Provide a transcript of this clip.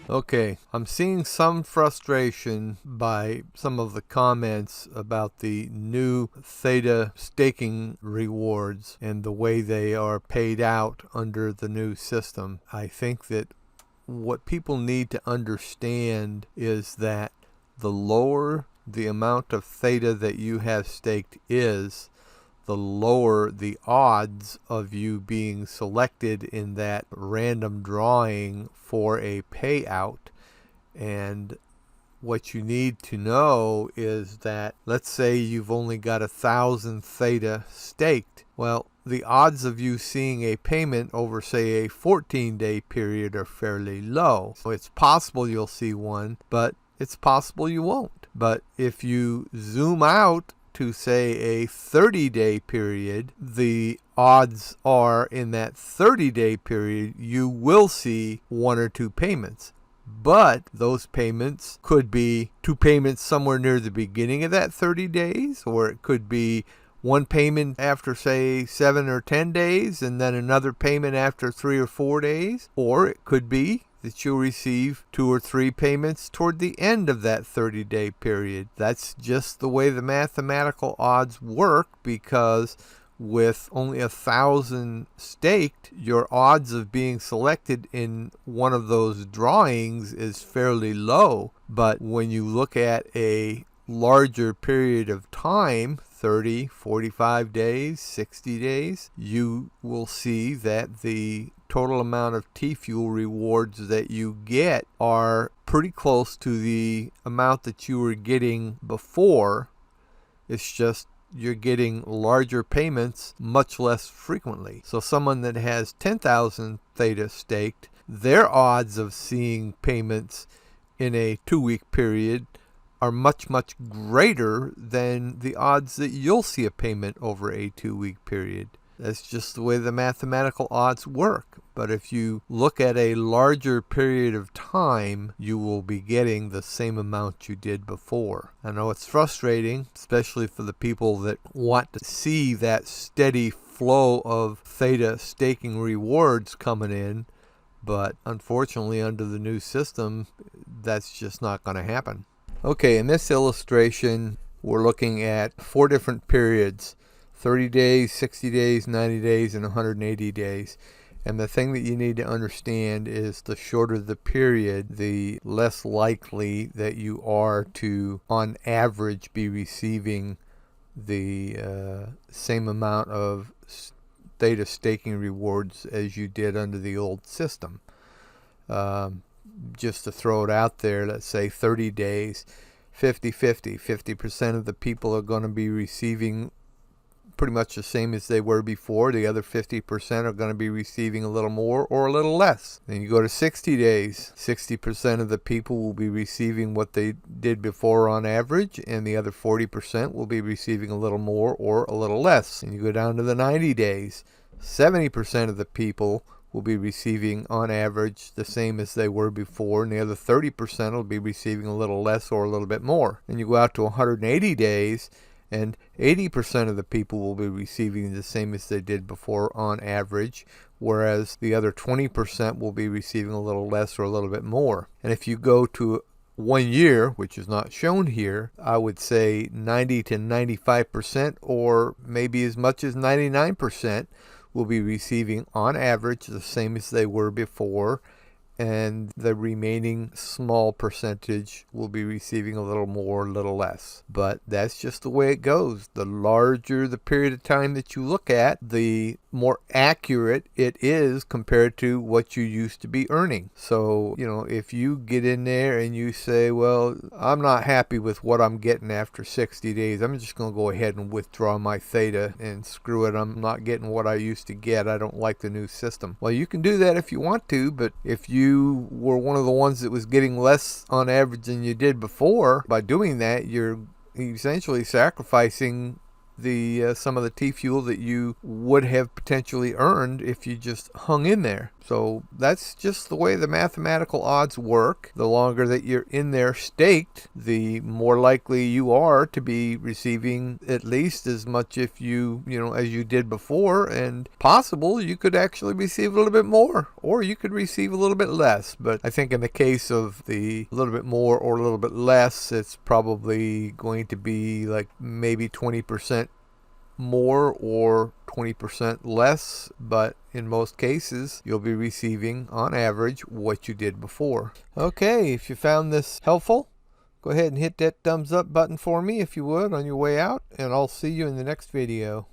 Okay, I'm seeing some frustration by some of the comments about the new THETA staking rewards and the way they are paid out under the new system. I think that what people need to understand is that the lower the amount of THETA that you have staked is, the lower the odds of you being selected in that random drawing for a payout. And what you need to know is that, let's say you've only got 1,000 THETA staked. Well, the odds of you seeing a payment over, say, a 14-day period are fairly low. So it's possible you'll see one, but it's possible you won't. But if you zoom out to, say, a 30-day period, the odds are in that 30-day period you will see one or two payments. But those payments could be two payments somewhere near the beginning of that 30 days, or it could be one payment after, say, 7 or 10 days, and then another payment after 3 or 4 days. Or it could be that you'll receive 2 or 3 payments toward the end of that 30-day period. That's just the way the mathematical odds work, because with only 1,000 staked, your odds of being selected in one of those drawings is fairly low. But when you look at a larger period of time, 30, 45 days, 60 days, you will see that the total amount of T-Fuel rewards that you get are pretty close to the amount that you were getting before. It's just you're getting larger payments much less frequently. So someone that has 10,000 THETA staked, their odds of seeing payments in a 2-week period are much, much greater than the odds that you'll see a payment over a 2-week period. That's just the way the mathematical odds work. But if you look at a larger period of time, you will be getting the same amount you did before. I know it's frustrating, especially for the people that want to see that steady flow of THETA staking rewards coming in. But unfortunately, under the new system, that's just not going to happen. Okay, in this illustration, we're looking at 4 different periods: 30 days, 60 days, 90 days, and 180 days. And the thing that you need to understand is the shorter the period, the less likely that you are to, on average, be receiving the same amount of THETA staking rewards as you did under the old system. Just to throw it out there, let's say 30 days, 50-50. 50% of the people are going to be receiving pretty much the same as they were before. The other 50% are going to be receiving a little more or a little less. Then you go to 60 days. 60% of the people will be receiving what they did before on average, and the other 40% will be receiving a little more or a little less. And you go down to the 90 days. 70% of the people will be receiving on average the same as they were before, and the other 30% will be receiving a little less or a little bit more. And you go out to 180 days, and 80% of the people will be receiving the same as they did before on average, whereas the other 20% will be receiving a little less or a little bit more. And if you go to 1 year, which is not shown here, I would say 90 to 95%, or maybe as much as 99%, will be receiving on average the same as they were before, and the remaining small percentage will be receiving a little more, a little less. But that's just the way it goes. The larger the period of time that you look at, the more accurate it is compared to what you used to be earning. So, if you get in there and you say, well, I'm not happy with what I'm getting after 60 days, I'm just going to go ahead and withdraw my THETA and screw it, I'm not getting what I used to get, I don't like the new system. Well, you can do that if you want to, but if you were one of the ones that was getting less on average than you did before, by doing that, you're essentially sacrificing the some of the T-Fuel that you would have potentially earned if you just hung in there. So that's just the way the mathematical odds work. The longer that you're in there staked, the more likely you are to be receiving at least as much as you did before, and possible you could actually receive a little bit more, or you could receive a little bit less. But I think in the case of the little bit more or a little bit less, it's probably going to be like maybe 20% more or 20% less, but in most cases you'll be receiving on average what you did before. Okay, if you found this helpful, go ahead and hit that thumbs up button for me if you would on your way out, and I'll see you in the next video.